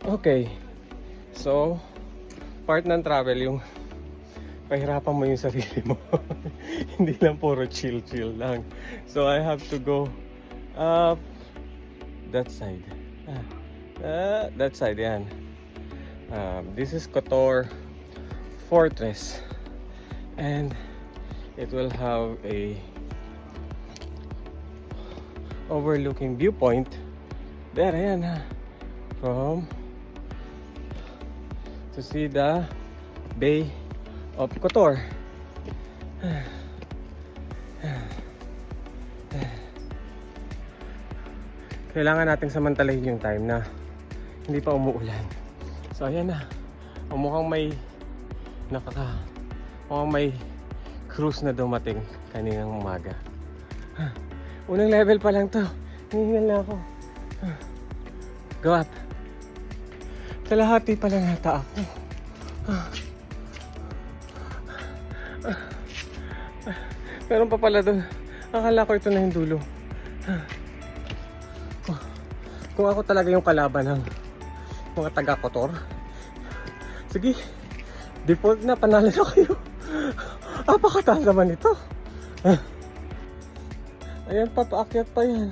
Okay. So, part ng travel yung pahirapan mo yung sarili mo. Hindi lang puro chill-chill lang. So, I have to go up that side. That side, yan. This is Kotor Fortress. And it will have a overlooking viewpoint. There, ayan ha. From to see the Bay of Kotor. Kailangan nating samantalahin yung time na hindi pa umuulan. So ayan na. Mukhang may mukhang may cruise na dumating kaninang umaga. Unang level pa lang to. Hinihingal na ako. Go up. Kalahati pa lang yata ako. Meron pa pala doon. Akala ko ito na yung dulo. Kung ako talaga yung kalaban ng mga taga-Kotor, sige, default na, panalo na kayo. Apakataas naman ito. Ayan pa, paakyat pa yan.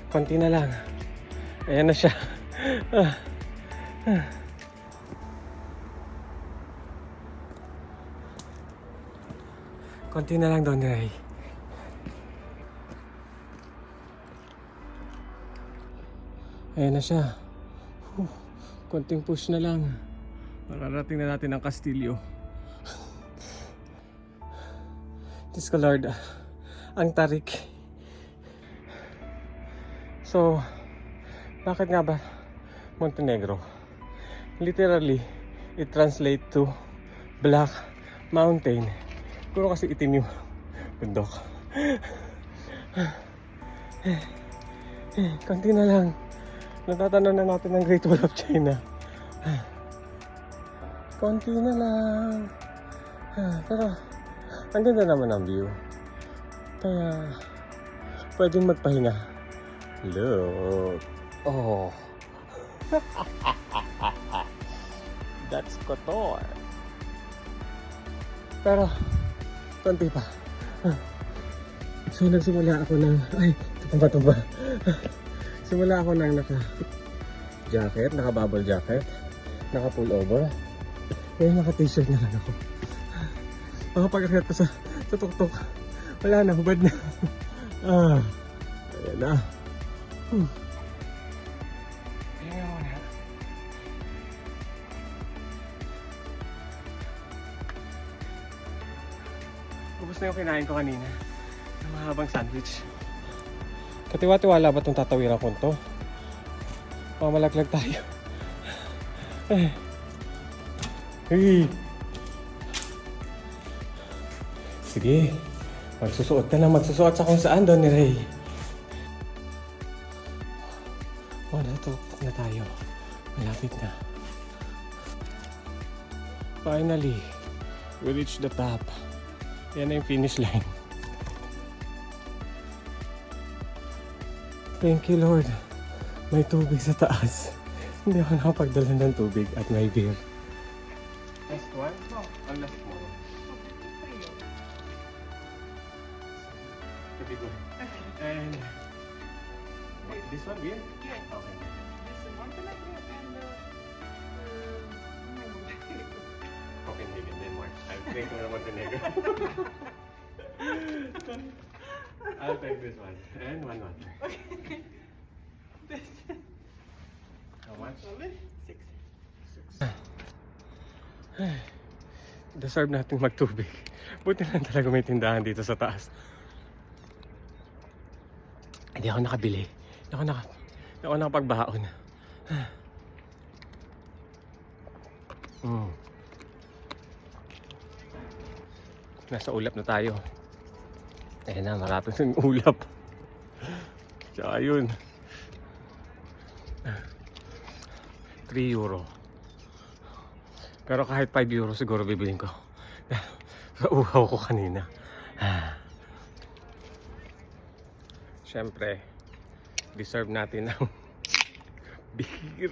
Konti na lang. Ayan na siya. Konti na lang doon, Ray. Ayan na siya. Konting push na lang. Mararating na natin ang Kastilyo. Diyos ko Lord, ang tarik. So, bakit nga ba Montenegro? Literally, it translates to Black Mountain. Puro kasi itim yung bundok. Konti na lang. Natatanaw na natin ang Great Wall of China. Konti na lang. Pero, ang ganda naman ang view. Kaya, pwedeng magpahinga. Look. Oh. That's Kotor. Pero, konti pa. So, nagsimula ako ng... Ay, tumba-tumba. Simula ako ng naka-jacket, naka-bubble jacket, naka-pullover. Ngayon naka-t-shirt na lang ako. Makapag-akyat ko sa tuktok. Wala na, hubad na. Ayan na. Ayan mo na. Ubus na yung kinain ko kanina. Ang mahabang sandwich. Katiwa-tiwala ba itong tatawiran ko ito? Mamalaglag tayo. Hey. Sige. Magsusuot ka na. Magsusuot sa kung saan doon ni Ray. Oh, natutok na tayo. Malapit na. Finally, we reached the top. Yan na yung finish line. Thank you, Lord. May tubig sa taas. Hindi ako nakapagdala ng tubig at may beer. Last one? No. Ang last one. The big one. And... this one, beer? Yeah. Okay. This is Montenegro and Copenhagen, Denmark. I'm thinking of Montenegro. I'll take this one. And one water. Okay. This How much? only 6. Deserve natin magtubig. Buti lang talaga may tindahan dito sa taas. Hindi ako nakabili. Hindi ako nakapagbaon. Nasa ulap na tayo. Ayan na, marapit yung ulap. Tsaka yun. 3 euro. Pero kahit 5 euro siguro bibilin ko. Sa uhaw ko kanina. Siyempre, Deserve natin ng beer.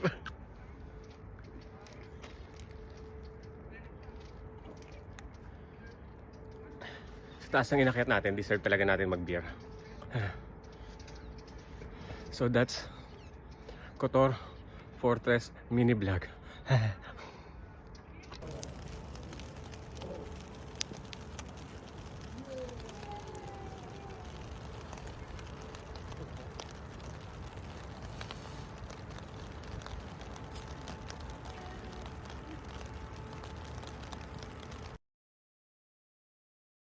Sa taas ng inakyat natin, deserve talaga natin mag-beer. So that's Kotor Fortress mini vlog.